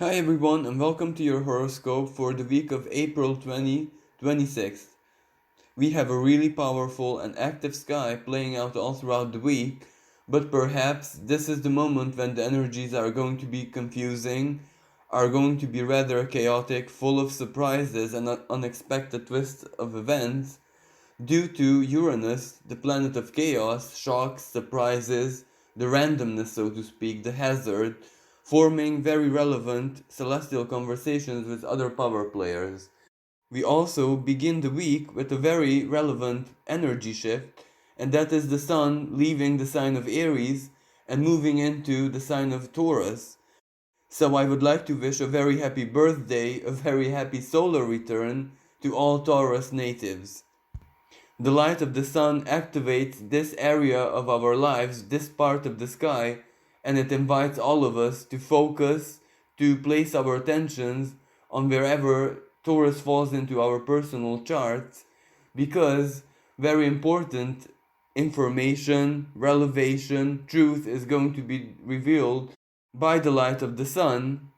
Hi everyone, and welcome to your horoscope for the week of April 2026. We have a really powerful and active sky playing out all throughout the week, but perhaps this is the moment when the energies are going to be confusing, are going to be rather chaotic, full of surprises and unexpected twists of events, due to Uranus, the planet of chaos, shocks, surprises, the randomness, so to speak, the hazard, forming very relevant celestial conversations with other power players. We also begin the week with a very relevant energy shift, and that is the Sun leaving the sign of Aries and moving into the sign of Taurus. So I would like to wish a very happy birthday, a very happy solar return to all Taurus natives. The light of the sun activates this area of our lives, this part of the sky, and it invites all of us to focus, to place our attentions on wherever Taurus falls into our personal charts, because very important information, revelation, truth is going to be revealed by the light of the sun.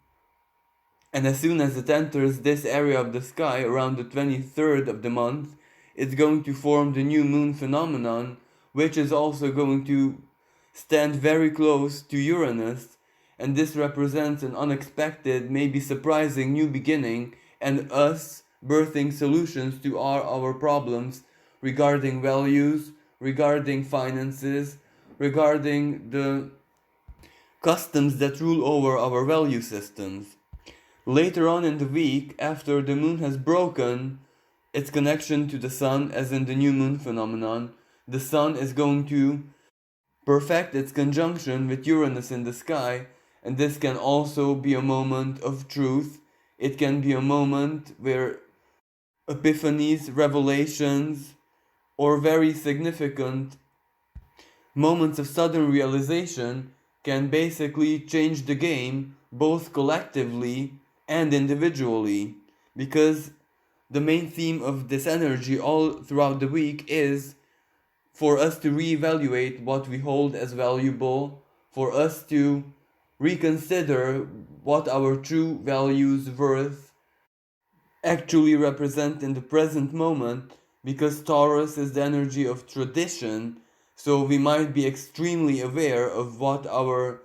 And as soon as it enters this area of the sky around the 23rd of the month, it's going to form the new moon phenomenon, which is also going to stand very close to Uranus. And this represents an unexpected, maybe surprising new beginning, and us birthing solutions to our problems regarding values, regarding finances, regarding the customs that rule over our value systems. Later on in the week, after the moon has broken its connection to the sun, as in the new moon phenomenon, the sun is going to perfect its conjunction with Uranus in the sky, and this can also be a moment of truth. It can be a moment where epiphanies, revelations, or very significant moments of sudden realization can basically change the game both collectively and individually, because the main theme of this energy all throughout the week is for us to reevaluate what we hold as valuable, for us to reconsider what our true values worth actually represent in the present moment, because Taurus is the energy of tradition, so we might be extremely aware of what our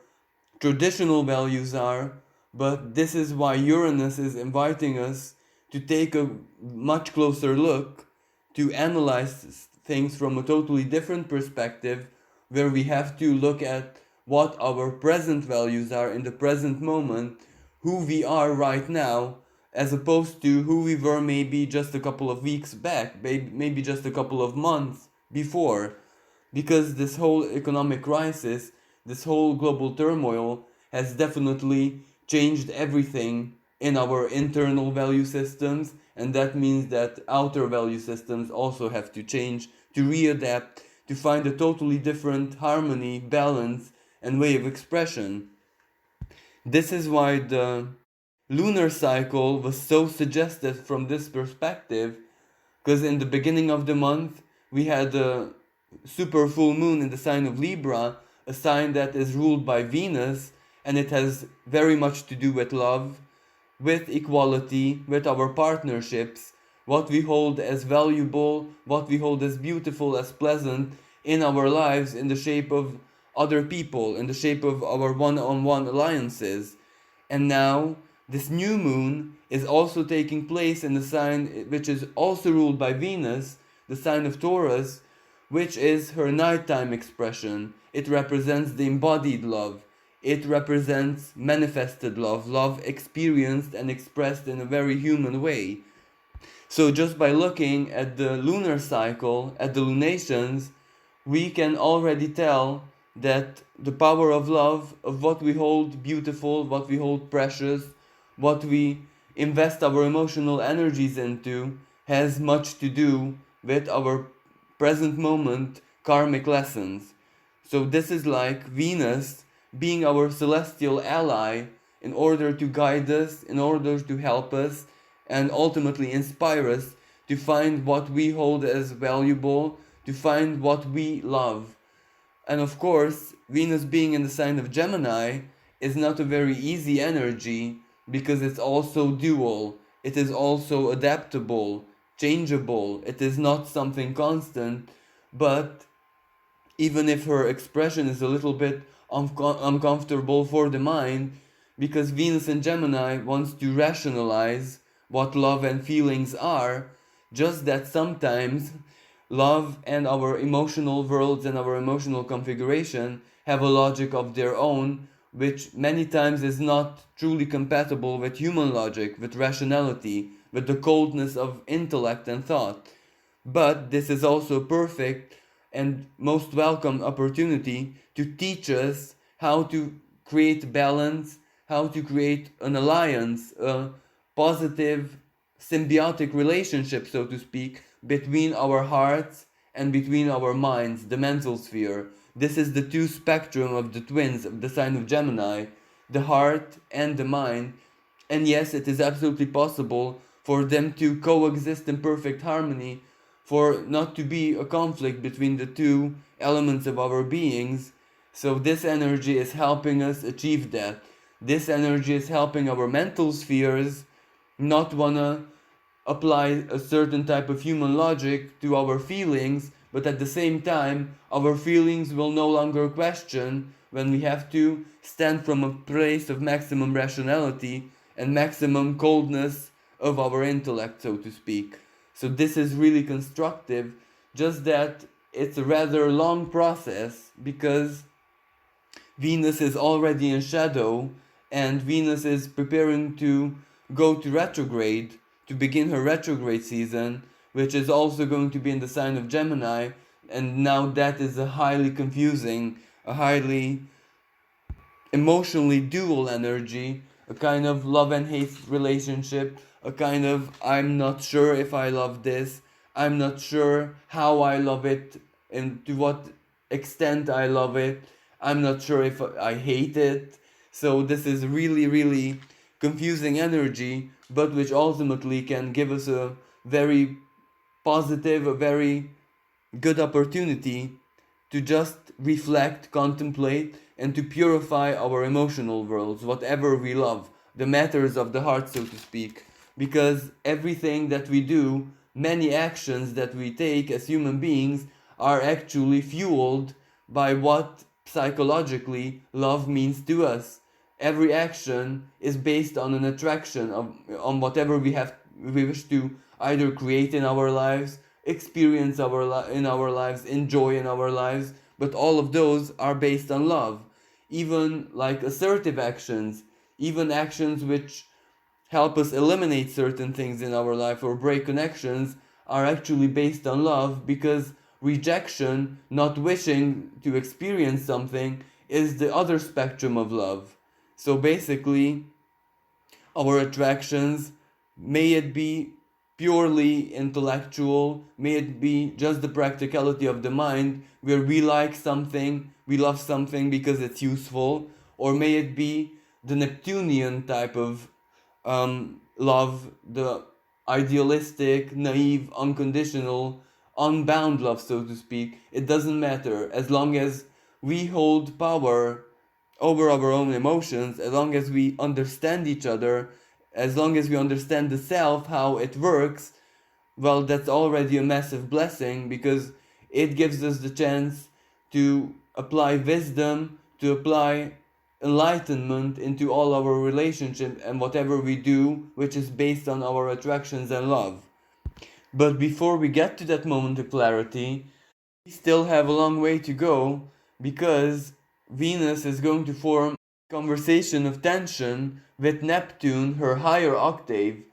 traditional values are, but this is why Uranus is inviting us to take a much closer look, to analyze things from a totally different perspective, where we have to look at what our present values are in the present moment, who we are right now, as opposed to who we were maybe just a couple of weeks back, maybe just a couple of months before. Because this whole economic crisis, this whole global turmoil has definitely changed everything in our internal value systems, and that means that outer value systems also have to change, to readapt, to find a totally different harmony, balance, and way of expression. This is why the lunar cycle was so suggested from this perspective, because in the beginning of the month we had a super full moon in the sign of Libra, a sign that is ruled by Venus, and it has very much to do with love, with equality, with our partnerships, what we hold as valuable, what we hold as beautiful, as pleasant in our lives in the shape of other people, in the shape of our one-on-one alliances. And now this new moon is also taking place in the sign which is also ruled by Venus, the sign of Taurus, which is her nighttime expression. It represents the embodied love. It represents manifested love, love experienced and expressed in a very human way. So just by looking at the lunar cycle, at the lunations, we can already tell that the power of love, of what we hold beautiful, what we hold precious, what we invest our emotional energies into, has much to do with our present moment karmic lessons. So this is like Venus being our celestial ally in order to guide us, in order to help us, and ultimately inspire us to find what we hold as valuable, to find what we love. And of course, Venus being in the sign of Gemini is not a very easy energy, because it's also dual, it is also adaptable, changeable, it is not something constant, but even if her expression is a little bit uncomfortable for the mind, because Venus in Gemini wants to rationalize what love and feelings are, just that sometimes love and our emotional worlds and our emotional configuration have a logic of their own, which many times is not truly compatible with human logic, with rationality, with the coldness of intellect and thought. But this is also perfect and most welcome opportunity to teach us how to create balance, how to create an alliance, a positive symbiotic relationship, so to speak, between our hearts and between our minds, the mental sphere. This is the two spectrum of the twins of the sign of Gemini, the heart and the mind. And yes, it is absolutely possible for them to coexist in perfect harmony, for not to be a conflict between the two elements of our beings. So this energy is helping us achieve that. This energy is helping our mental spheres not wanna apply a certain type of human logic to our feelings, but at the same time, our feelings will no longer question when we have to stand from a place of maximum rationality and maximum coldness of our intellect, so to speak. So this is really constructive, just that it's a rather long process because Venus is already in shadow and Venus is preparing to go to retrograde, to begin her retrograde season, which is also going to be in the sign of Gemini. And now that is a highly confusing, a highly emotionally dual energy, a kind of love and hate relationship, a kind of I'm not sure if I love this, I'm not sure how I love it and to what extent I love it, I'm not sure if I hate it. So this is really, really confusing energy, but which ultimately can give us a very positive, a very good opportunity to just reflect, contemplate, and to purify our emotional worlds, whatever we love, the matters of the heart, so to speak. Because everything that we do, many actions that we take as human beings, are actually fueled by what psychologically love means to us. Every action is based on an attraction on whatever we wish to either create in our lives, experience in our lives, enjoy in our lives, but all of those are based on love. Even like assertive actions, even actions which help us eliminate certain things in our life or break connections, are actually based on love, because rejection, not wishing to experience something, is the other spectrum of love. So basically, our attractions, may it be purely intellectual, may it be just the practicality of the mind, where we like something, we love something because it's useful, or may it be the Neptunian type of love, the idealistic, naive, unconditional, unbound love, so to speak. It doesn't matter as long as we hold power over our own emotions, as long as we understand each other, as long as we understand the self, how it works. Well, that's already a massive blessing, because it gives us the chance to apply wisdom, to apply enlightenment into all our relationship and whatever we do, which is based on our attractions and love. But before we get to that moment of clarity, we still have a long way to go, because Venus is going to form a conversation of tension with Neptune, her higher octave,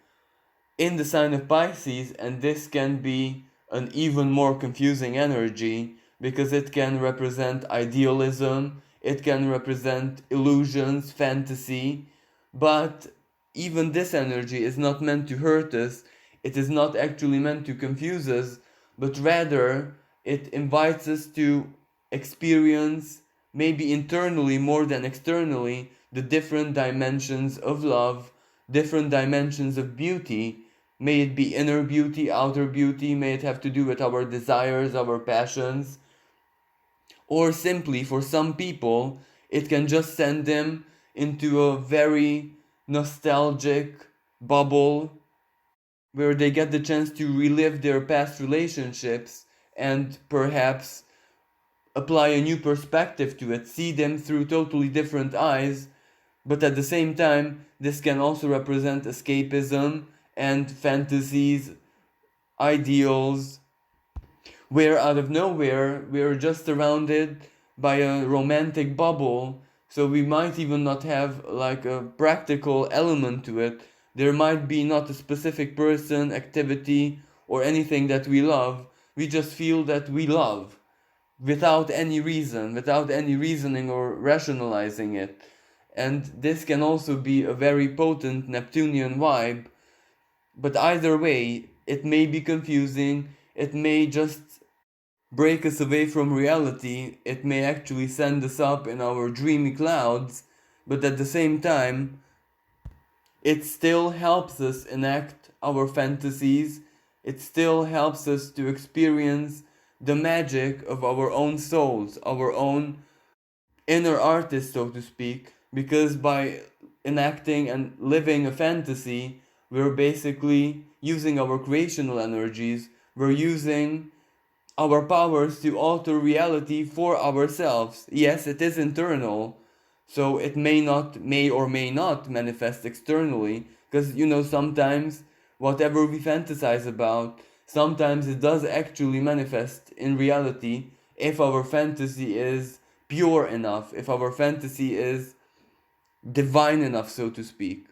in the sign of Pisces, and this can be an even more confusing energy, because it can represent idealism, it can represent illusions, fantasy, but even this energy is not meant to hurt us, it is not actually meant to confuse us, but rather it invites us to experience, maybe internally more than externally, the different dimensions of love, different dimensions of beauty. May it be inner beauty, outer beauty, may it have to do with our desires, our passions, or simply for some people, it can just send them into a very nostalgic bubble where they get the chance to relive their past relationships and perhaps apply a new perspective to it, see them through totally different eyes. But at the same time, this can also represent escapism and fantasies, ideals, where out of nowhere we're just surrounded by a romantic bubble, so we might even not have like a practical element to it. There might be not a specific person, activity, or anything that we love. We just feel that we love without any reason, without any reasoning or rationalizing it. And this can also be a very potent Neptunian vibe, but either way, it may be confusing, it may just break us away from reality, it may actually send us up in our dreamy clouds, but at the same time, it still helps us enact our fantasies, it still helps us to experience the magic of our own souls, our own inner artist, so to speak, because by enacting and living a fantasy, we're basically using our creational energies, we're using our powers to alter reality for ourselves. Yes, it is internal, so it may or may not manifest externally, because sometimes whatever we fantasize about, sometimes it does actually manifest in reality if our fantasy is pure enough, if our fantasy is divine enough, so to speak.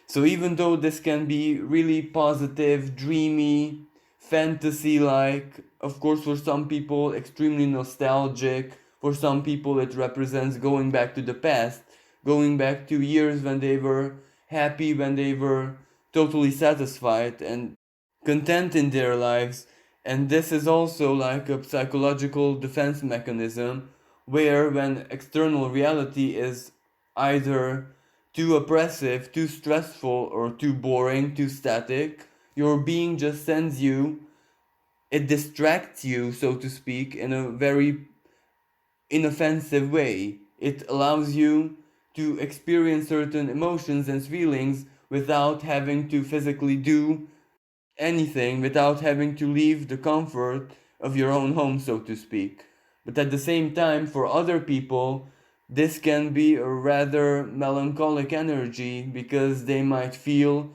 So even though this can be really positive, dreamy, fantasy-like, of course for some people extremely nostalgic, for some people it represents going back to the past, going back to years when they were happy, when they were totally satisfied and content in their lives. And this is also like a psychological defense mechanism where when external reality is either too oppressive, too stressful, or too boring, too static, your being just sends you, it distracts you, so to speak, in a very inoffensive way. It allows you to experience certain emotions and feelings without having to physically do anything, without having to leave the comfort of your own home, so to speak. But at the same time, for other people, this can be a rather melancholic energy because they might feel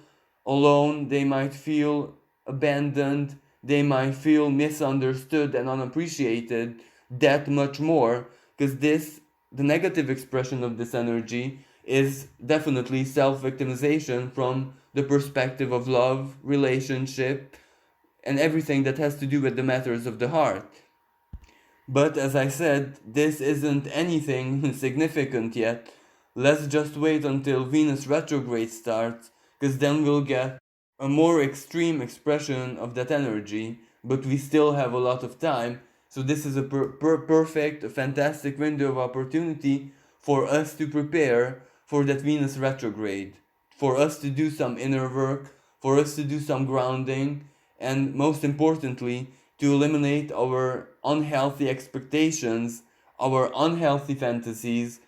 alone, they might feel abandoned, they might feel misunderstood and unappreciated that much more, because the negative expression of this energy is definitely self-victimization from the perspective of love, relationship, and everything that has to do with the matters of the heart. But as I said, this isn't anything significant yet. Let's just wait until Venus retrograde starts, because then we'll get a more extreme expression of that energy, but we still have a lot of time. So this is a perfect, a fantastic window of opportunity for us to prepare for that Venus retrograde, for us to do some inner work, for us to do some grounding, and most importantly, to eliminate our unhealthy expectations, our unhealthy fantasies,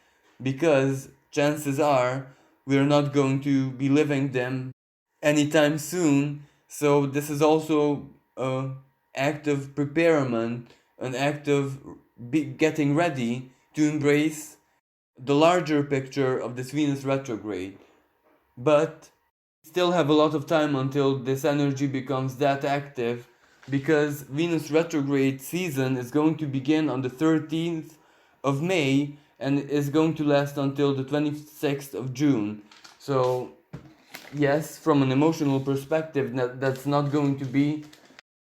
because chances are we're not going to be living them anytime soon. So this is also an act of preparement, an act of getting ready to embrace the larger picture of this Venus retrograde. But still have a lot of time until this energy becomes that active, because Venus retrograde season is going to begin on the 13th of May and is going to last until the 26th of June. So yes, from an emotional perspective, that's not going to be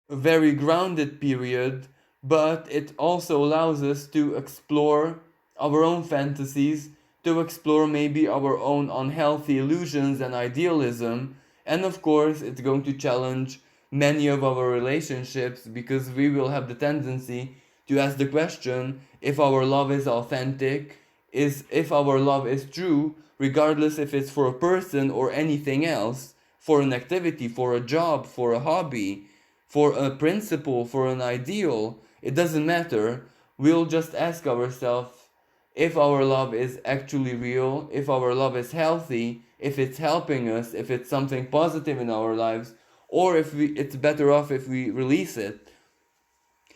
a very grounded period, but it also allows us to explore our own fantasies, to explore maybe our own unhealthy illusions and idealism, and of course, it's going to challenge many of our relationships because we will have the tendency to ask the question if our love is authentic, is if our love is true, regardless if it's for a person or anything else, for an activity, for a job, for a hobby, for a principle, for an ideal. It doesn't matter. We'll just ask ourselves if our love is actually real, if our love is healthy, if it's helping us, if it's something positive in our lives, or if it's better off if we release it.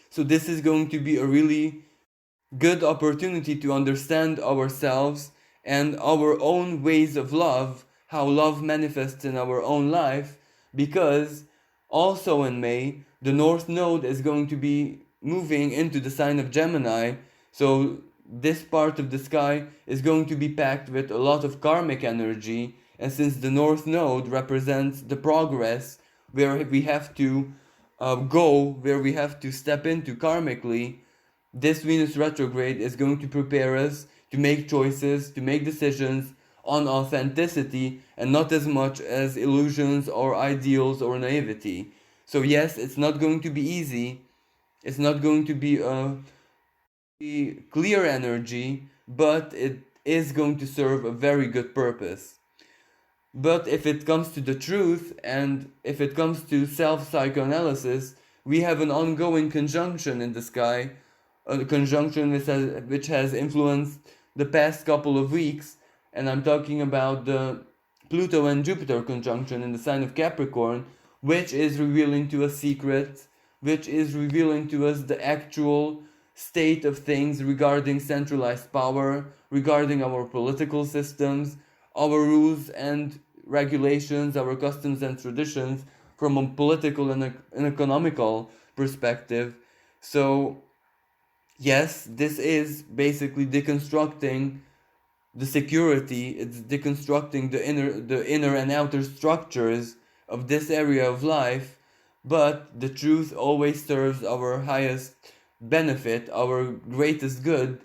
So this is going to be a really good opportunity to understand ourselves and our own ways of love, how love manifests in our own life, because also in May, the North Node is going to be moving into the sign of Gemini. So this part of the sky is going to be packed with a lot of karmic energy. And since the North Node represents the progress where we have to go, where we have to step into karmically, this Venus retrograde is going to prepare us to make choices, to make decisions on authenticity and not as much as illusions or ideals or naivety. So yes, it's not going to be easy. It's not going to be a clear energy, but it is going to serve a very good purpose. But if it comes to the truth and if it comes to self-psychoanalysis, we have an ongoing conjunction in the sky, a conjunction which has influenced the past couple of weeks, and I'm talking about the Pluto and Jupiter conjunction in the sign of Capricorn, which is revealing to us secrets, which is revealing to us the actual state of things regarding centralized power, regarding our political systems, our rules and regulations, our customs and traditions from a political and an economical perspective. So yes, this is basically deconstructing the security, it's deconstructing the inner and outer structures of this area of life, but the truth always serves our highest benefit, our greatest good.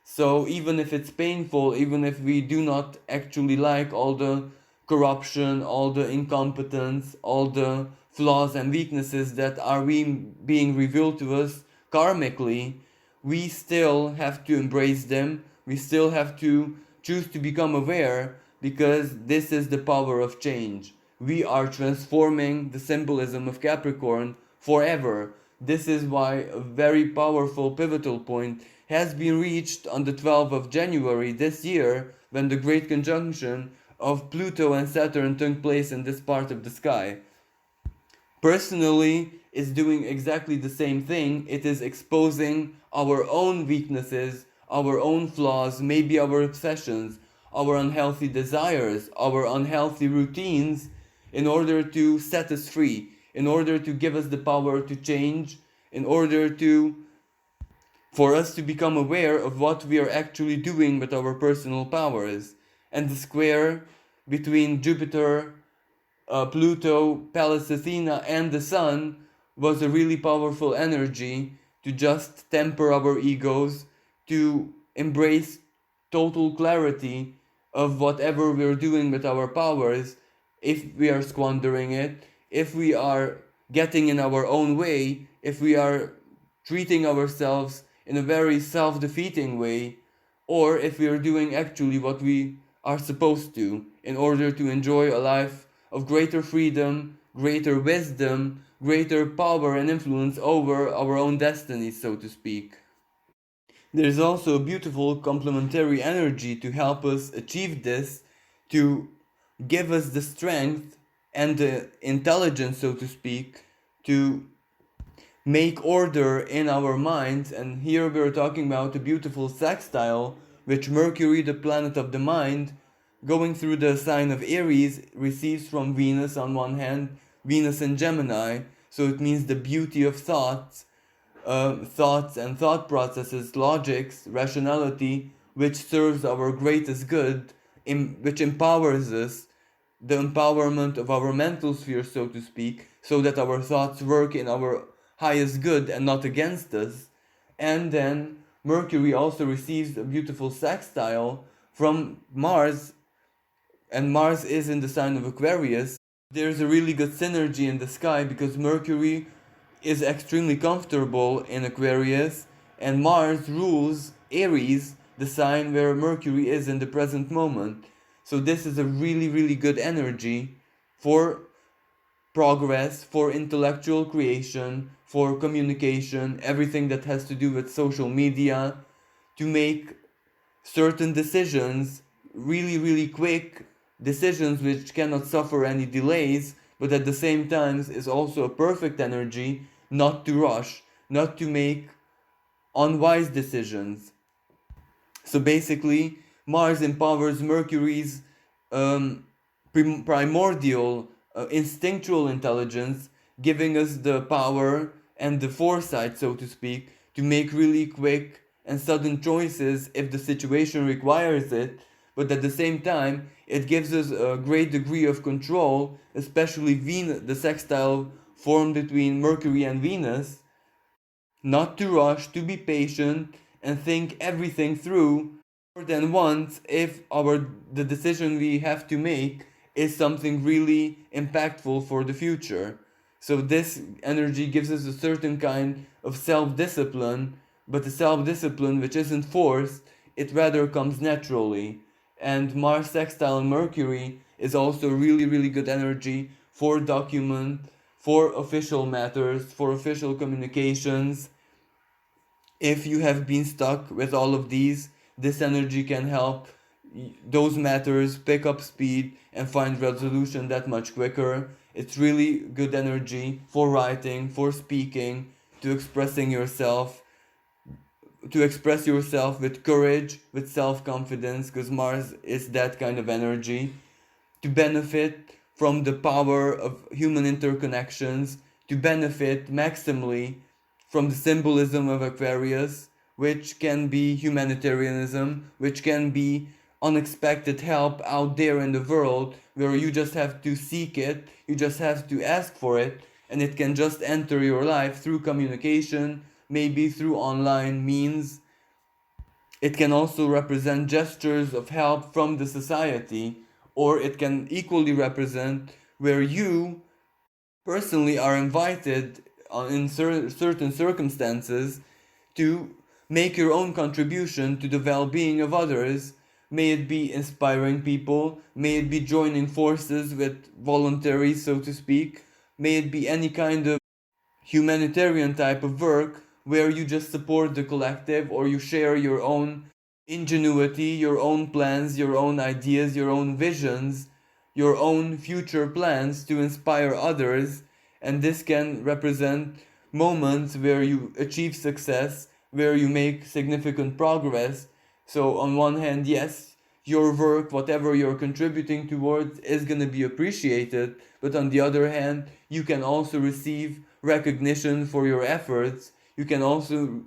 So even if it's painful, even if we do not actually like all the corruption, all the incompetence, all the flaws and weaknesses that are being revealed to us karmically, we still have to embrace them. We still have to choose to become aware, because this is the power of change. We are transforming the symbolism of Capricorn forever. This is why a very powerful pivotal point has been reached on the 12th of January this year, when the great conjunction of Pluto and Saturn took place in this part of the sky. Personally, it's doing exactly the same thing. It is exposing our own weaknesses, our own flaws, maybe our obsessions, our unhealthy desires, our unhealthy routines, in order to set us free, in order to give us the power to change, in order for us to become aware of what we are actually doing with our personal powers. And the square between Jupiter, Pluto, Pallas Athena, and the Sun was a really powerful energy to just temper our egos, to embrace total clarity of whatever we're doing with our powers, if we are squandering it, if we are getting in our own way, if we are treating ourselves in a very self-defeating way, or if we are doing actually what we are supposed to in order to enjoy a life of greater freedom, greater wisdom, greater power and influence over our own destiny, so to speak. There's also a beautiful complementary energy to help us achieve this, to give us the strength and the intelligence, so to speak, to make order in our minds. And here we're talking about a beautiful sextile, which Mercury, the planet of the mind, going through the sign of Aries, receives from Venus on one hand, Venus in Gemini. So it means the beauty of thoughts and thought processes, logics, rationality, which serves our greatest good, which empowers us, the empowerment of our mental sphere, so to speak, so that our thoughts work in our highest good and not against us. And then Mercury also receives a beautiful sextile from Mars, and Mars is in the sign of Aquarius. There's a really good synergy in the sky because Mercury is extremely comfortable in Aquarius, and Mars rules Aries, the sign where Mercury is in the present moment. So this is a really, really good energy for progress, for intellectual creation, for communication, everything that has to do with social media, to make certain decisions really, really quick, decisions which cannot suffer any delays, but at the same time is also a perfect energy not to rush, not to make unwise decisions. So basically, Mars empowers Mercury's um, primordial, instinctual intelligence, giving us the power and the foresight, so to speak, to make really quick and sudden choices if the situation requires it. But at the same time, it gives us a great degree of control, especially Venus, the sextile formed between Mercury and Venus, not to rush, to be patient and think everything through more than once if the decision we have to make is something really impactful for the future. So this energy gives us a certain kind of self-discipline, but a self-discipline which isn't forced, it rather comes naturally. And Mars sextile Mercury is also really, really good energy for document, for official matters, for official communications. If you have been stuck with all of these, this energy can help those matters pick up speed and find resolution that much quicker. It's really good energy for writing, for speaking, to expressing yourself, to express yourself with courage, with self-confidence, because Mars is that kind of energy, to benefit from the power of human interconnections, to benefit maximally from the symbolism of Aquarius, which can be humanitarianism, which can be unexpected help out there in the world where you just have to seek it, you just have to ask for it, and it can just enter your life through communication, maybe through online means. It can also represent gestures of help from the society, or it can equally represent where you personally are invited in certain circumstances to make your own contribution to the well-being of others. May it be inspiring people, may it be joining forces with voluntaries, so to speak, may it be any kind of humanitarian type of work where you just support the collective or you share your own ingenuity, your own plans, your own ideas, your own visions, your own future plans to inspire others. And this can represent moments where you achieve success, where you make significant progress. So on one hand, yes, your work, whatever you're contributing towards, is going to be appreciated, but on the other hand, you can also receive recognition for your efforts. You can also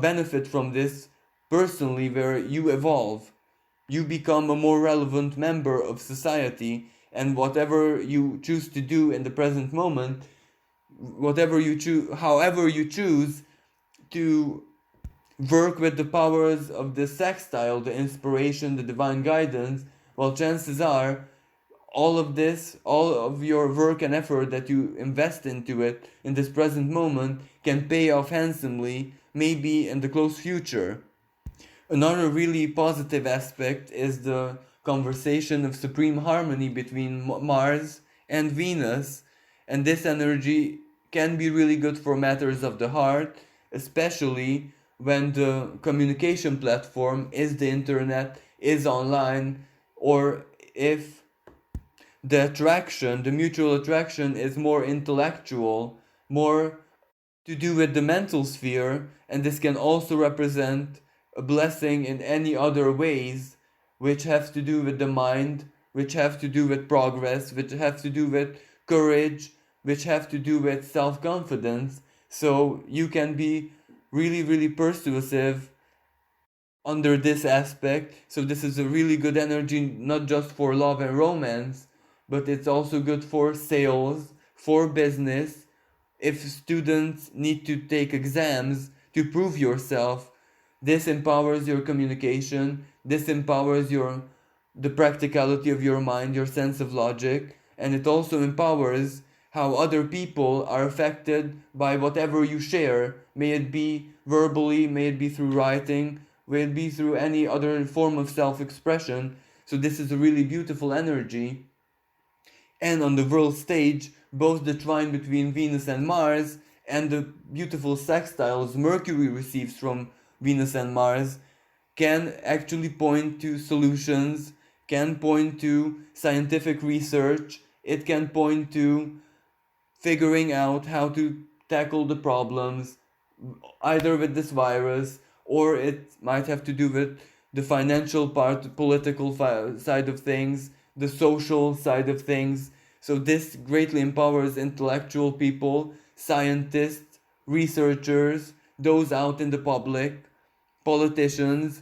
benefit from this personally, where you evolve, you become a more relevant member of society, and whatever you choose to do in the present moment, whatever you choose, however you choose to work with the powers of the sextile, the inspiration, the divine guidance, well, chances are all of this, all of your work and effort that you invest into it in this present moment can pay off handsomely, maybe in the close future. Another really positive aspect is the conversation of supreme harmony between Mars and Venus, and this energy can be really good for matters of the heart, especially when the communication platform is the internet, is online, or if the attraction, the mutual attraction, is more intellectual, more to do with the mental sphere, and this can also represent a blessing in any other ways which have to do with the mind, which have to do with progress, which have to do with courage, which have to do with self-confidence. So you can be really, really persuasive under this aspect. So this is a really good energy, not just for love and romance, but it's also good for sales, for business. If students need to take exams to prove yourself, this empowers your communication, this empowers the practicality of your mind, your sense of logic, and it also empowers how other people are affected by whatever you share, may it be verbally, may it be through writing, may it be through any other form of self-expression. So this is a really beautiful energy. And on the world stage, both the trine between Venus and Mars and the beautiful sextiles Mercury receives from Venus and Mars can actually point to solutions, can point to scientific research, it can point to figuring out how to tackle the problems, either with this virus, or it might have to do with the financial part, the political side of things, the social side of things. So this greatly empowers intellectual people, scientists, researchers, those out in the public, politicians.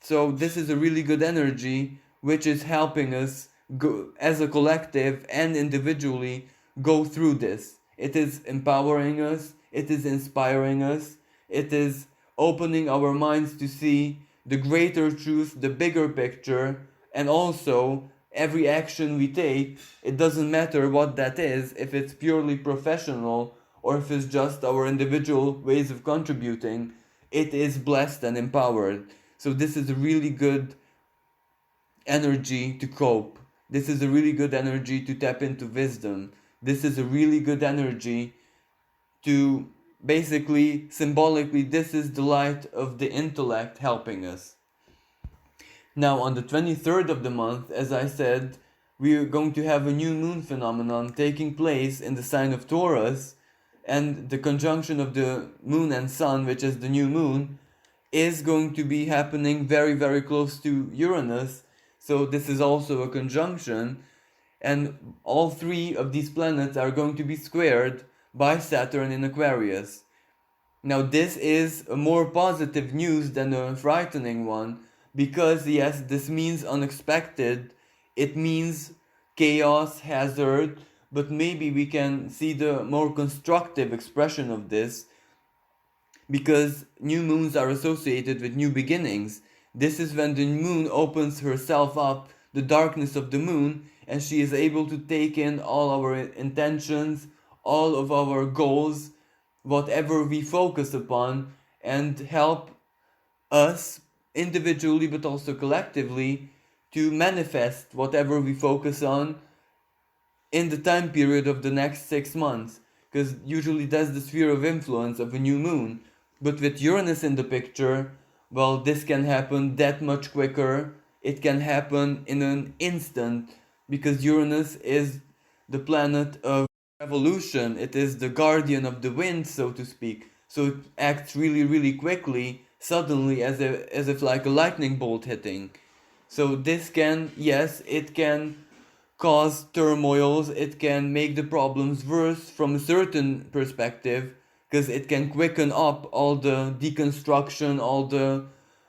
So this is a really good energy which is helping us go, as a collective and individually, go through this. It is empowering us, it is inspiring us, it is opening our minds to see the greater truth, the bigger picture, and also every action we take, it doesn't matter what that is, if it's purely professional or if it's just our individual ways of contributing, it is blessed and empowered. So this is a really good energy to cope. This is a really good energy to tap into wisdom. This is a really good energy to basically, symbolically, this is the light of the intellect helping us. Now, on the 23rd of the month, as I said, we are going to have a new moon phenomenon taking place in the sign of Taurus, and the conjunction of the moon and sun, which is the new moon, is going to be happening very, very close to Uranus. So this is also a conjunction, and all three of these planets are going to be squared by Saturn in Aquarius. Now this is a more positive news than a frightening one, because yes, this means unexpected, it means chaos, hazard, but maybe we can see the more constructive expression of this, because new moons are associated with new beginnings. This is when the moon opens herself up, the darkness of the moon, and she is able to take in all our intentions, all of our goals, whatever we focus upon, and help us individually but also collectively to manifest whatever we focus on in the time period of the next 6 months, because usually that's the sphere of influence of a new moon. But with Uranus in the picture, well, this can happen that much quicker. It can happen in an instant, because Uranus is the planet of revolution. It is the guardian of the wind, so to speak. So it acts really, really quickly, suddenly, as if like a lightning bolt hitting. So this can, yes, it can cause turmoils, it can make the problems worse from a certain perspective, because it can quicken up all the deconstruction, all the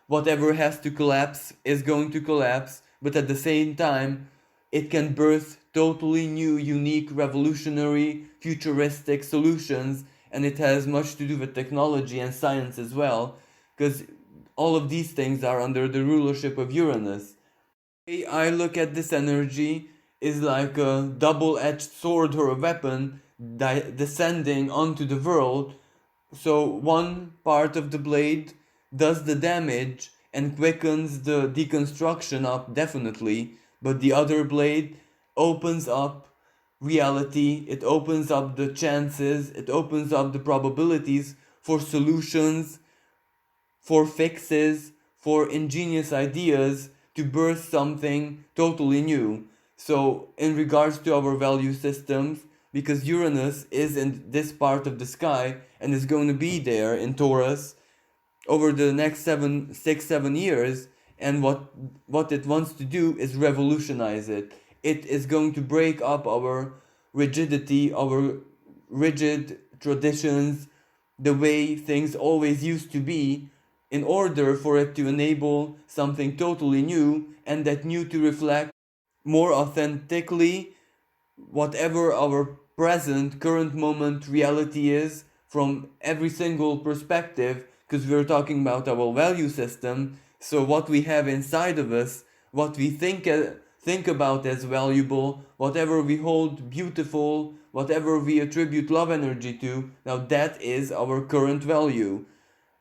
whatever has to collapse is going to collapse, but at the same time, it can birth totally new, unique, revolutionary, futuristic solutions, and it has much to do with technology and science as well, because all of these things are under the rulership of Uranus. The way I look at this energy is like a double-edged sword or a weapon descending onto the world. So one part of the blade does the damage and quickens the deconstruction up, definitely, but the other blade opens up reality, it opens up the chances, it opens up the probabilities for solutions, for fixes, for ingenious ideas to birth something totally new. So, in regards to our value systems, because Uranus is in this part of the sky and is going to be there in Taurus over the next 7 years, and what it wants to do is revolutionize it. It is going to break up our rigidity, our rigid traditions, the way things always used to be, in order for it to enable something totally new, and that new to reflect more authentically whatever our present, current moment reality is from every single perspective, because we're talking about our value system. So what we have inside of us, what we think about as valuable, whatever we hold beautiful, whatever we attribute love energy to, now that is our current value.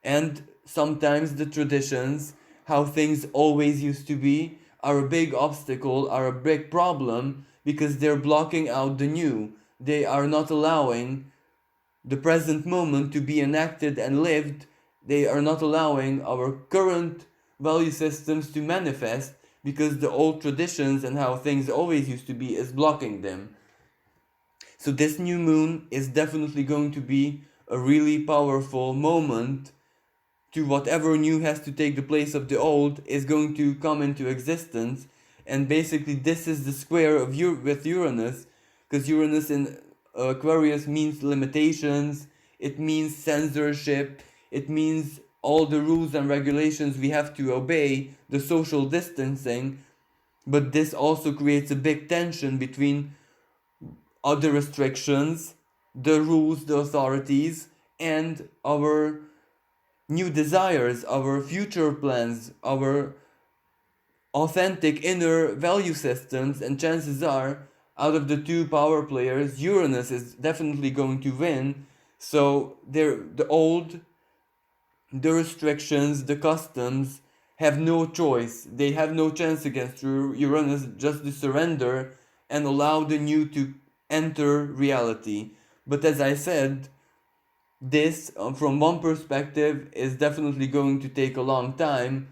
And sometimes the traditions, how things always used to be, are a big obstacle, are a big problem, because they're blocking out the new. They are not allowing the present moment to be enacted and lived. They are not allowing our current value systems to manifest, because the old traditions and how things always used to be is blocking them. So this new moon is definitely going to be a really powerful moment to whatever new has to take the place of the old is going to come into existence. And basically this is the square of with Uranus, because Uranus in Aquarius means limitations, it means censorship, it means all the rules and regulations we have to obey, the social distancing. But this also creates a big tension between other restrictions, the rules, the authorities, and our new desires, our future plans, our authentic inner value systems. And chances are, out of the two power players, Uranus is definitely going to win. So the old, the restrictions, the customs have no choice. They have no chance against Uranus, just to surrender and allow the new to enter reality. But as I said, this, from one perspective, is definitely going to take a long time.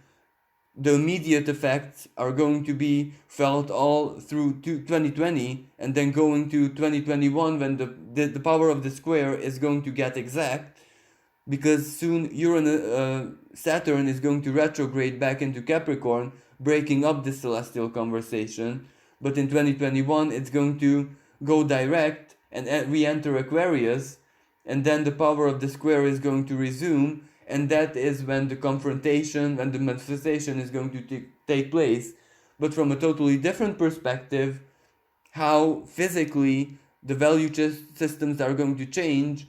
The immediate effects are going to be felt all through 2020, and then going to 2021 when the power of the square is going to get exact, because soon Saturn is going to retrograde back into Capricorn, breaking up this celestial conversation. But in 2021 it's going to go direct and re-enter Aquarius, and then the power of the square is going to resume, and that is when the confrontation and the manifestation is going to take place. But from a totally different perspective, how physically the value systems are going to change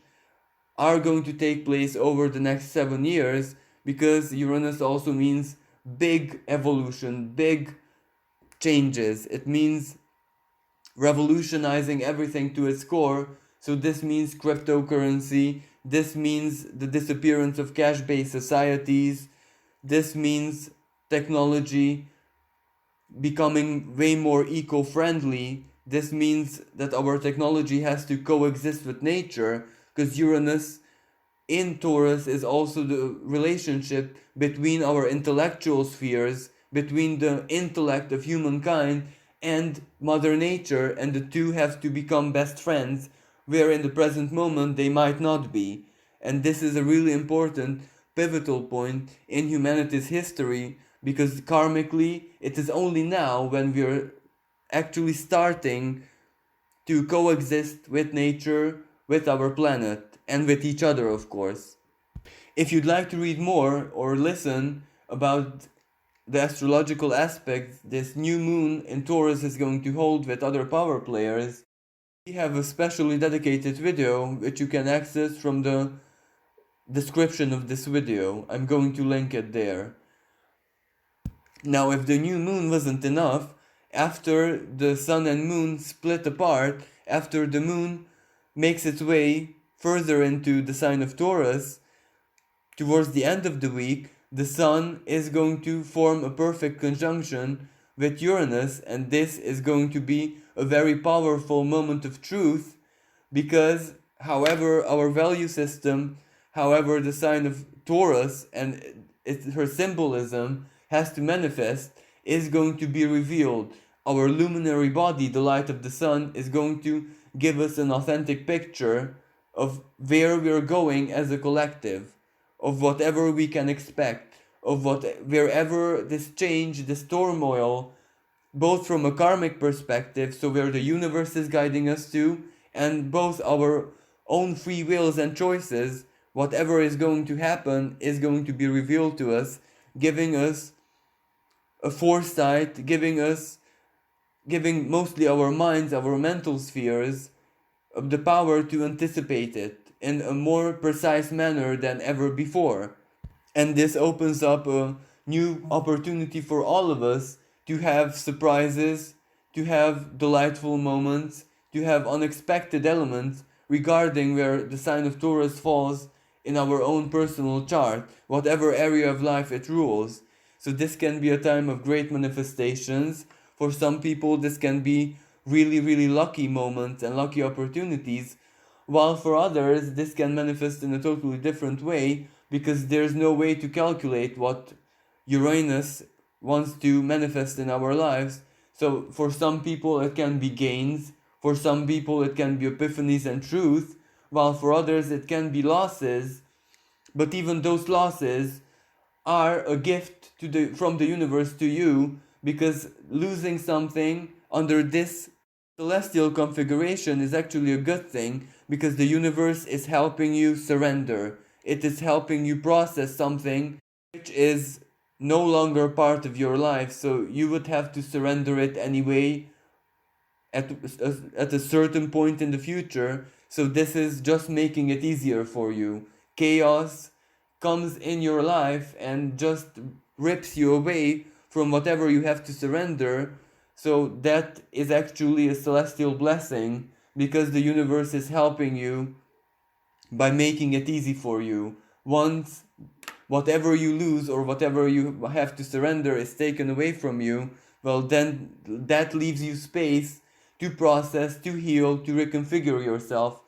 are going to take place over the next 7 years, because Uranus also means big evolution, big changes. It means revolutionizing everything to its core. So this means cryptocurrency, this means the disappearance of cash-based societies, this means technology becoming way more eco-friendly. This means that our technology has to coexist with nature, because Uranus in Taurus is also the relationship between our intellectual spheres, between the intellect of humankind and Mother Nature, and the two have to become best friends, where in the present moment they might not be. And this is a really important pivotal point in humanity's history, because karmically it is only now when we're actually starting to coexist with nature, with our planet, and with each other, of course. If you'd like to read more or listen about the astrological aspects this new moon in Taurus is going to hold with other power players, we have a specially dedicated video which you can access from the description of this video. I'm going to link it there. Now, if the new moon wasn't enough, after the sun and moon split apart, after the moon makes its way further into the sign of Taurus, towards the end of the week, the sun is going to form a perfect conjunction with Uranus, and this is going to be a very powerful moment of truth, because however our value system, however the sign of Taurus and her symbolism has to manifest, is going to be revealed. Our luminary body, the light of the sun, is going to give us an authentic picture of where we're going as a collective, of whatever we can expect, of wherever this change, this turmoil, both from a karmic perspective, so where the universe is guiding us to, and both our own free wills and choices, whatever is going to happen is going to be revealed to us, giving us a foresight, giving mostly our minds, our mental spheres, the power to anticipate it in a more precise manner than ever before. And this opens up a new opportunity for all of us to have surprises, to have delightful moments, to have unexpected elements regarding where the sign of Taurus falls in our own personal chart, whatever area of life it rules. So this can be a time of great manifestations. For some people, this can be really, really lucky moments and lucky opportunities, while for others, this can manifest in a totally different way, because there's no way to calculate what Uranus wants to manifest in our lives. So for some people it can be gains, for some people it can be epiphanies and truth, while for others it can be losses. But even those losses are a gift from the universe to you, because losing something under this celestial configuration is actually a good thing, because the universe is helping you surrender. It is helping you process something which is no longer part of your life, so you would have to surrender it anyway at a certain point in the future. So this is just making it easier for you. Chaos comes in your life and just rips you away from whatever you have to surrender. So that is actually a celestial blessing, because the universe is helping you by making it easy for you. Once whatever you lose or whatever you have to surrender is taken away from you, well, then that leaves you space to process, to heal, to reconfigure yourself,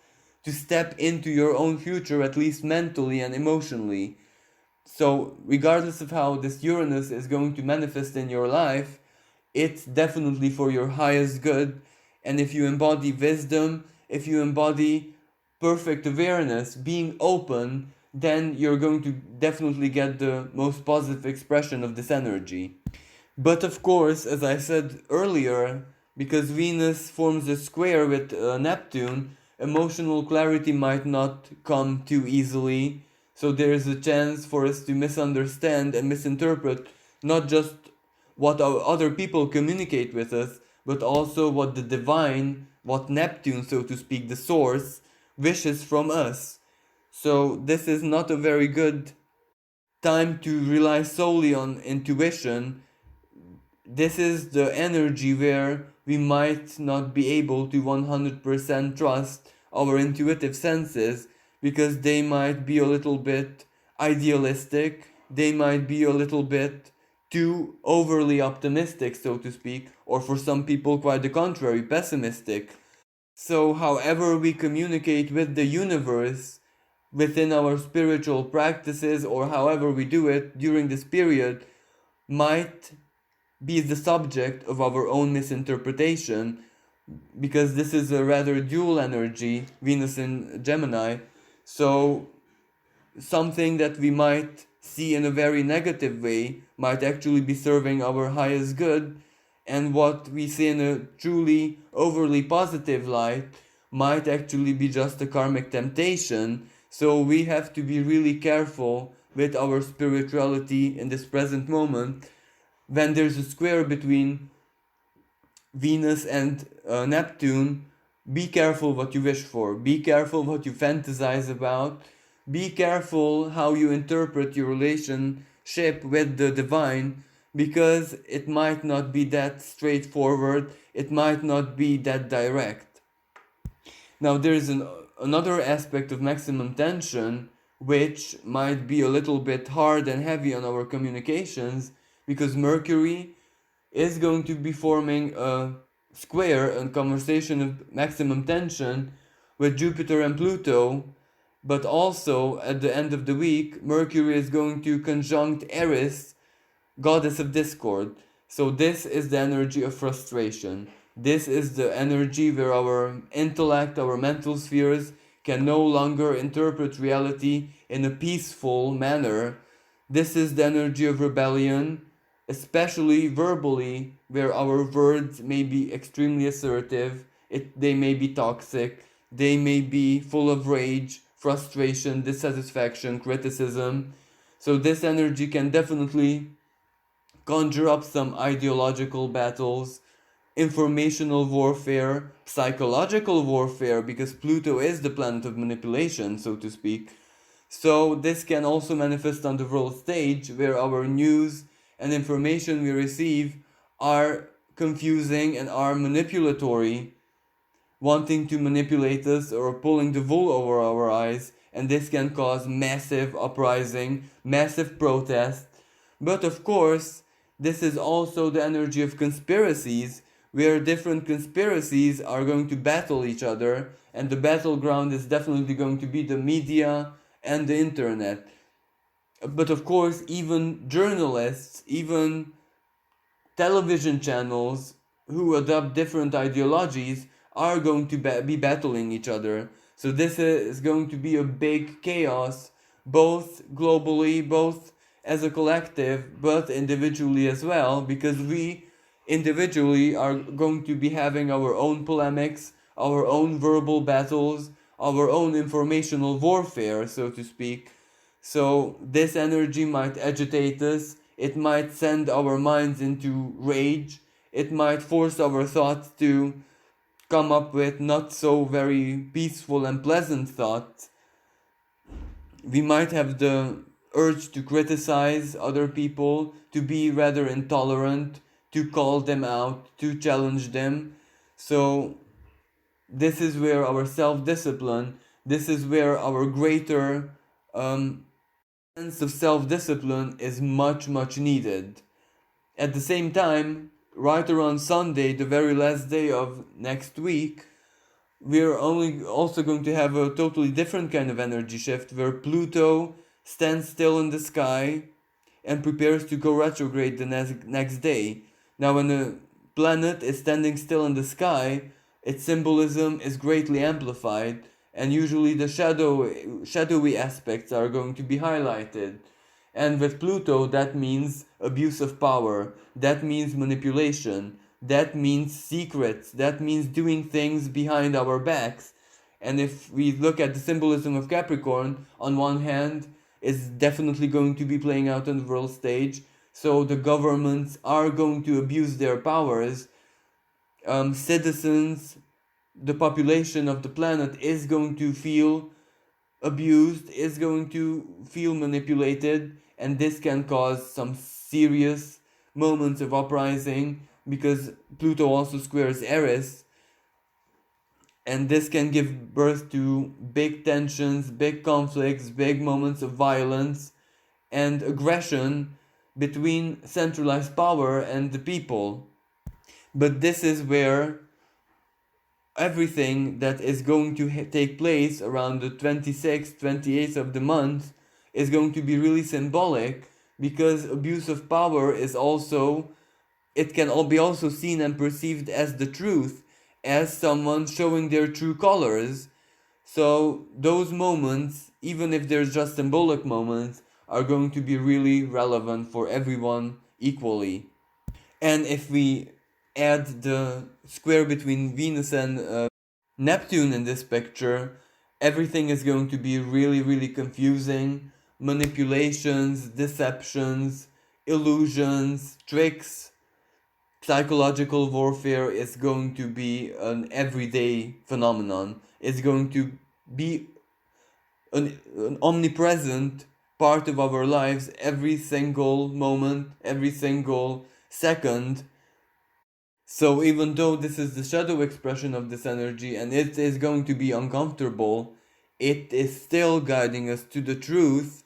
to step into your own future, at least mentally and emotionally. So, regardless of how this Uranus is going to manifest in your life, it's definitely for your highest good. And if you embody wisdom, if you embody perfect awareness, being open, then you're going to definitely get the most positive expression of this energy. But of course, as I said earlier, because Venus forms a square with Neptune, emotional clarity might not come too easily. So there is a chance for us to misunderstand and misinterpret not just what our other people communicate with us, but also what the divine, what Neptune, so to speak, the source, wishes from us. So this is not a very good time to rely solely on intuition. This is the energy where we might not be able to 100% trust our intuitive senses, because they might be a little bit idealistic, they might be a little bit too overly optimistic, so to speak, or for some people, quite the contrary, pessimistic. So, however we communicate with the universe within our spiritual practices, or however we do it during this period, might be the subject of our own misinterpretation, because this is a rather dual energy, Venus in Gemini. So something that we might see in a very negative way might actually be serving our highest good, and what we see in a truly overly positive light might actually be just a karmic temptation. So we have to be really careful with our spirituality in this present moment. When there's a square between Venus and Neptune, be careful what you wish for, be careful what you fantasize about, be careful how you interpret your relationship with the divine, because it might not be that straightforward, it might not be that direct. Now, there is another aspect of maximum tension which might be a little bit hard and heavy on our communications, because Mercury is going to be forming a square and conversation of maximum tension with Jupiter and Pluto. But also at the end of the week, Mercury is going to conjunct Eris, goddess of discord. So this is the energy of frustration. This is the energy where our intellect, our mental spheres can no longer interpret reality in a peaceful manner. This is the energy of rebellion, especially verbally, where our words may be extremely assertive, they may be toxic, they may be full of rage, frustration, dissatisfaction, criticism. So this energy can definitely conjure up some ideological battles, informational warfare, psychological warfare, because Pluto is the planet of manipulation, so to speak. So this can also manifest on the world stage, where our news and information we receive are confusing and are manipulatory, wanting to manipulate us or pulling the wool over our eyes, and this can cause massive uprising, massive protest. But of course, this is also the energy of conspiracies, where different conspiracies are going to battle each other, and the battleground is definitely going to be the media and the internet. But of course, even journalists, even television channels who adopt different ideologies are going to be battling each other. So this is going to be a big chaos, both globally, both as a collective, but individually as well, because we individually are going to be having our own polemics, our own verbal battles, our own informational warfare, so to speak. So this energy might agitate us, it might send our minds into rage, it might force our thoughts to come up with not so very peaceful and pleasant thoughts. We might have the urge to criticize other people, to be rather intolerant, to call them out, to challenge them. So this is where our self-discipline, this is where our greater sense of self-discipline is much, much needed. At the same time, right around Sunday, the very last day of next week, we're only also going to have a totally different kind of energy shift where Pluto stands still in the sky and prepares to go retrograde the next day. Now, when a planet is standing still in the sky, its symbolism is greatly amplified, and usually the shadowy aspects are going to be highlighted. And with Pluto, that means abuse of power, that means manipulation, that means secrets, that means doing things behind our backs. And if we look at the symbolism of Capricorn, on one hand, is definitely going to be playing out on the world stage. So the governments are going to abuse their powers. Citizens, the population of the planet is going to feel abused, is going to feel manipulated, and this can cause some serious moments of uprising because Pluto also squares Eris, and this can give birth to big tensions, big conflicts, big moments of violence and aggression between centralized power and the people. But this is where everything that is going to take place around the 26th, 28th of the month is going to be really symbolic, because abuse of power is also, it can all be also seen and perceived as the truth, as someone showing their true colors. So those moments, even if they're just symbolic moments, are going to be really relevant for everyone equally. And if we add the square between Venus and Neptune in this picture, everything is going to be really, really confusing. Manipulations, deceptions, illusions, tricks, psychological warfare is going to be an everyday phenomenon. It's going to be an omnipresent part of our lives every single moment, every single second. So even though this is the shadow expression of this energy and it is going to be uncomfortable, it is still guiding us to the truth,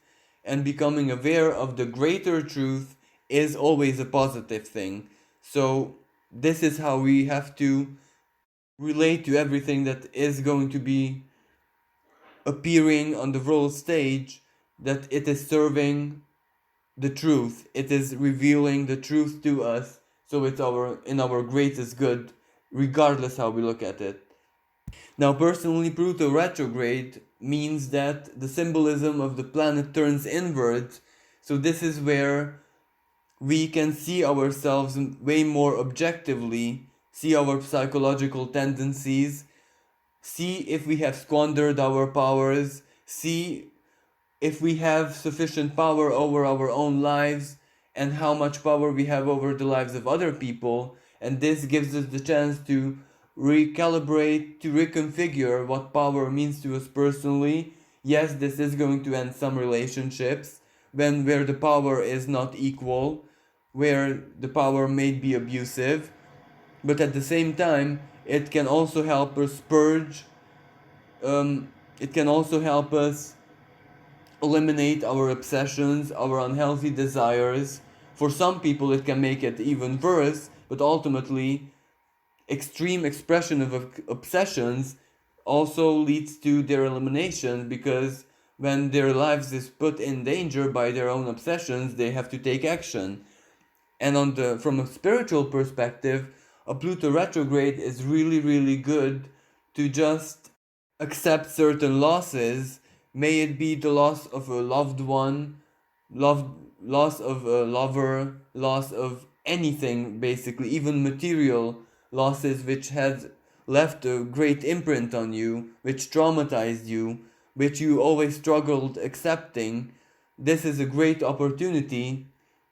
and becoming aware of the greater truth is always a positive thing. So this is how we have to relate to everything that is going to be appearing on the world stage, that it is serving the truth, it is revealing the truth to us, so it's in our greatest good, regardless how we look at it. Now, personally, Pluto retrograde means that the symbolism of the planet turns inwards, so this is where we can see ourselves way more objectively, see our psychological tendencies, see if we have squandered our powers, see if we have sufficient power over our own lives, and how much power we have over the lives of other people. And this gives us the chance to recalibrate, to reconfigure what power means to us personally. Yes, this is going to end some relationships where the power is not equal, where the power may be abusive, but at the same time, it can also help us purge. It can also help us eliminate our obsessions, our unhealthy desires. For some people, it can make it even worse, but ultimately, extreme expression of obsessions also leads to their elimination, because when their lives is put in danger by their own obsessions, they have to take action. And from a spiritual perspective, a Pluto retrograde is really, really good to just accept certain losses. May it be the loss of a loved one, love, loss of a lover, loss of anything, basically, even material losses which has left a great imprint on you, which traumatized you, which you always struggled accepting. This is a great opportunity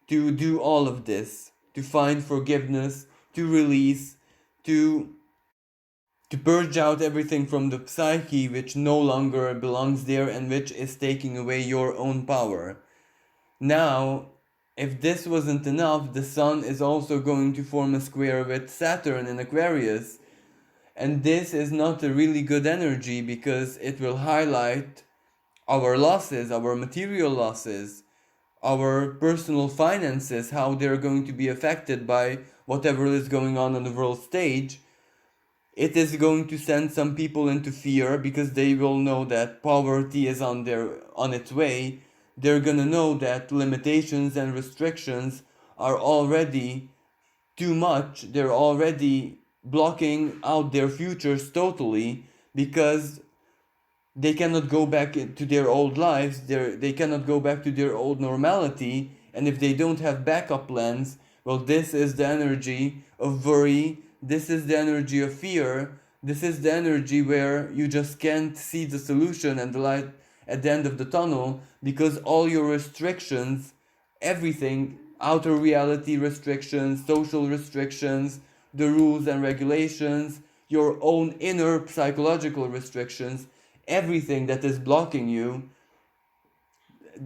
to do all of this, to find forgiveness, to release, to to purge out everything from the psyche which no longer belongs there and which is taking away your own power. Now, if this wasn't enough, the Sun is also going to form a square with Saturn in Aquarius. And this is not a really good energy because it will highlight our losses, our material losses, our personal finances, how they're going to be affected by whatever is going on the world stage. It is going to send some people into fear because they will know that poverty is on its way. They're gonna know that limitations and restrictions are already too much. They're already blocking out their futures totally because they cannot go back to their old lives. They cannot go back to their old normality. And if they don't have backup plans, well, this is the energy of worry. This is the energy of fear. This is the energy where you just can't see the solution and the light at the end of the tunnel because all your restrictions, everything, outer reality restrictions, social restrictions, the rules and regulations, your own inner psychological restrictions, everything that is blocking you,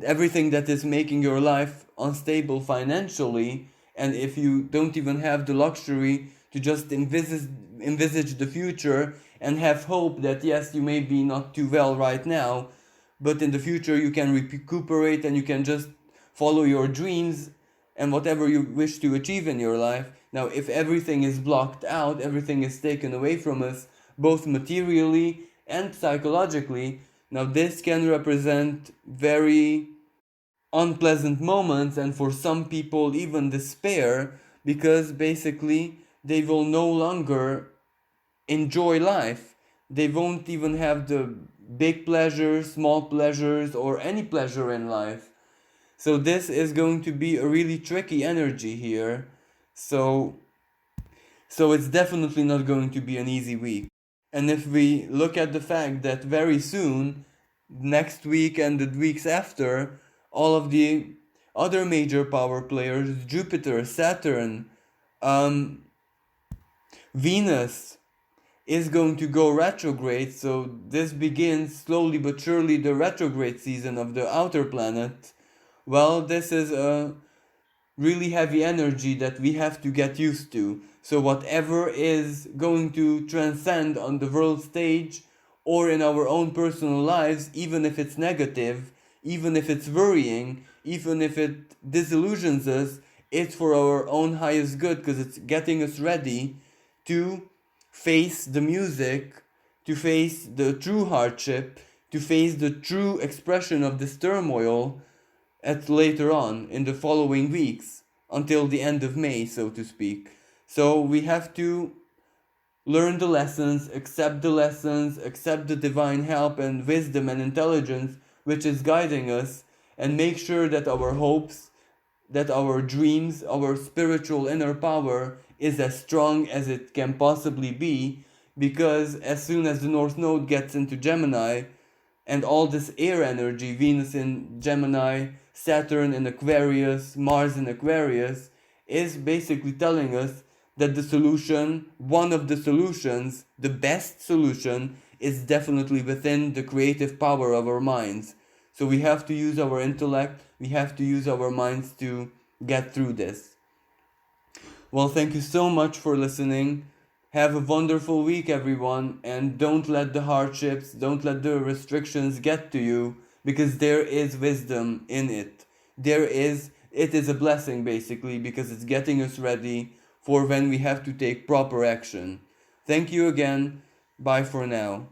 everything that is making your life unstable financially. And if you don't even have the luxury to just envisage the future and have hope that yes, you may be not too well right now, but in the future you can recuperate and you can just follow your dreams and whatever you wish to achieve in your life. Now, if everything is blocked out, everything is taken away from us, both materially and psychologically, now this can represent very unpleasant moments and for some people even despair because basically they will no longer enjoy life. They won't even have the big pleasures, small pleasures, or any pleasure in life. So this is going to be a really tricky energy here. So it's definitely not going to be an easy week. And if we look at the fact that very soon, next week and the weeks after, all of the other major power players, Jupiter, Saturn, Venus, is going to go retrograde. So this begins slowly but surely the retrograde season of the outer planet. Well, this is a really heavy energy that we have to get used to. So whatever is going to transcend on the world stage or in our own personal lives, even if it's negative, even if it's worrying, even if it disillusions us, it's for our own highest good because it's getting us ready to face the music, to face the true hardship, to face the true expression of this turmoil at later on in the following weeks until the end of May, so to speak. So we have to learn the lessons, accept the divine help and wisdom and intelligence which is guiding us, and make sure that our hopes, that our dreams, our spiritual inner power is as strong as it can possibly be, because as soon as the North Node gets into Gemini, and all this air energy, Venus in Gemini, Saturn in Aquarius, Mars in Aquarius, is basically telling us that the solution, one of the solutions, the best solution, is definitely within the creative power of our minds. So we have to use our intellect, we have to use our minds to get through this. Well, thank you so much for listening. Have a wonderful week, everyone, and don't let the hardships, don't let the restrictions get to you, because there is wisdom in it. It is a blessing, basically, because it's getting us ready for when we have to take proper action. Thank you again. Bye for now.